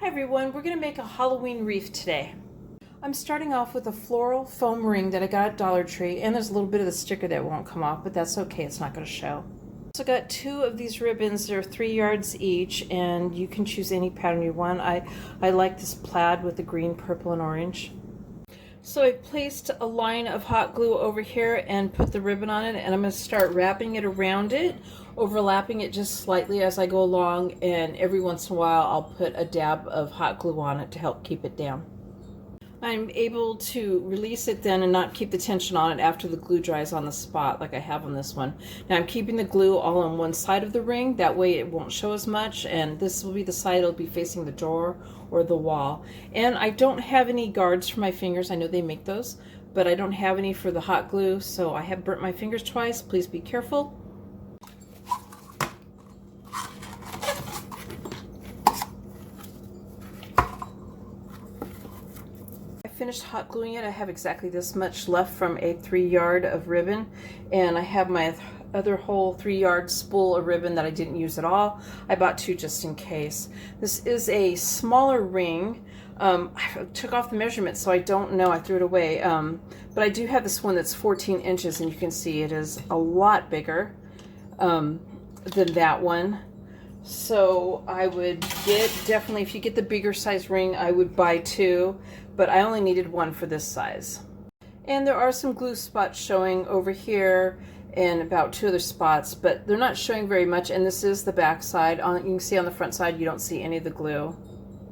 Hi everyone, we're going to make a Halloween wreath today. I'm starting off with a floral foam ring that I got at Dollar Tree, and there's a little bit of the sticker that won't come off, but that's okay, it's not going to show. So I got two of these ribbons. They're 3 yards each, and you can choose any pattern you want. I like this plaid with the green, purple, and orange. So I placed a line of hot glue over here and put the ribbon on it, and I'm going to start wrapping it around it, overlapping it just slightly as I go along, and every once in a while I'll put a dab of hot glue on it to help keep it down. I'm able to release it then and not keep the tension on it after the glue dries on the spot like I have on this one. Now I'm keeping the glue all on one side of the ring, that way it won't show as much, and this will be the side it'll be facing the door or the wall. And I don't have any guards for my fingers. I know they make those, but I don't have any for the hot glue, so I have burnt my fingers twice. Please be careful. Finished hot gluing it. I have exactly this much left from a 3 yard of ribbon, and I have my other whole 3 yard spool of ribbon that I didn't use at all. I bought two just in case. This is a smaller ring. I took off the measurement, so I don't know, I threw it away, but I do have this one that's 14 inches, and you can see it is a lot bigger than that one. So I would get, definitely if you get the bigger size ring, I would buy two, but I only needed one for this size. And there are some glue spots showing over here and about 2 other spots, but they're not showing very much, and this is the back side. You can see on the front side you don't see any of the glue.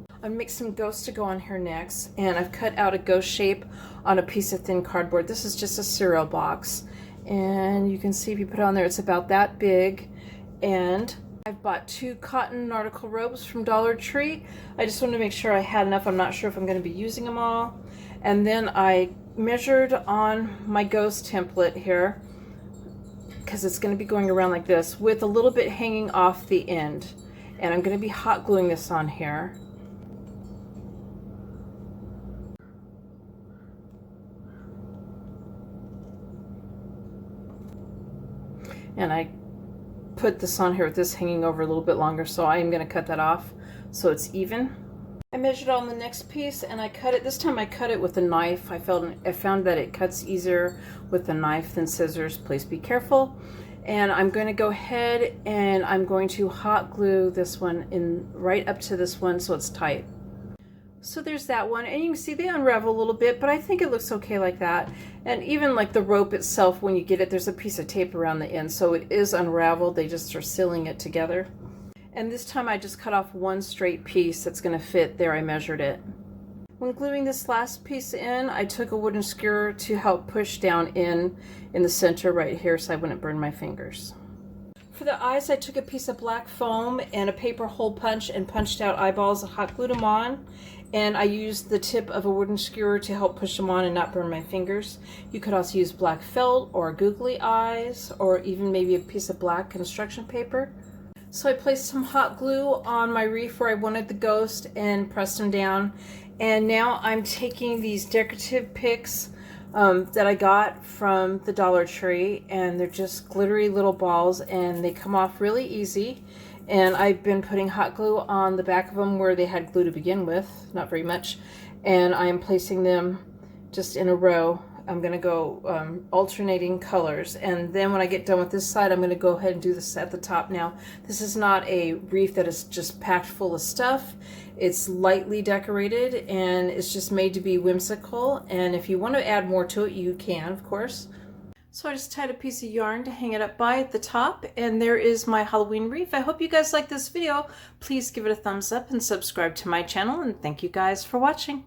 I'm gonna make some ghosts to go on here next, and I've cut out a ghost shape on a piece of thin cardboard. This is just a cereal box, and you can see if you put it on there it's about that big. And I've bought 2 cotton nautical ropes from Dollar Tree. I just wanted to make sure I had enough. I'm not sure if I'm going to be using them all. And then I measured on my ghost template here, because it's going to be going around like this, with a little bit hanging off the end. And I'm going to be hot gluing this on here. And I put this on here with this hanging over a little bit longer, so I am going to cut that off so it's even. I measured on the next piece and I cut it. This time I cut it with a knife. I found that it cuts easier with a knife than scissors. Please be careful. And I'm going to go ahead and I'm going to hot glue this one in right up to this one so it's tight. So there's that one, and you can see they unravel a little bit, but I think it looks okay like that. And even like the rope itself, when you get it, there's a piece of tape around the end, so it is unraveled. They just are sealing it together. And this time I just cut off one straight piece that's going to fit there. I measured it. When gluing this last piece in, I took a wooden skewer to help push down in the center right here so I wouldn't burn my fingers. For the eyes, I took a piece of black foam and a paper hole punch and punched out eyeballs and hot glued them on. And I used the tip of a wooden skewer to help push them on and not burn my fingers. You could also use black felt or googly eyes, or even maybe a piece of black construction paper. So I placed some hot glue on my wreath where I wanted the ghost and pressed them down. And now I'm taking these decorative picks that I got from the Dollar Tree, and they're just glittery little balls, and they come off really easy. And I've been putting hot glue on the back of them where they had glue to begin with, not very much, and I am placing them just in a row. I'm going to go alternating colors, and then when I get done with this side, I'm going to go ahead and do this at the top. Now, this is not a wreath that is just packed full of stuff. It's lightly decorated, and it's just made to be whimsical, and if you want to add more to it, you can, of course. So I just tied a piece of yarn to hang it up by at the top, and there is my Halloween wreath. I hope you guys like this video. Please give it a thumbs up and subscribe to my channel, and thank you guys for watching.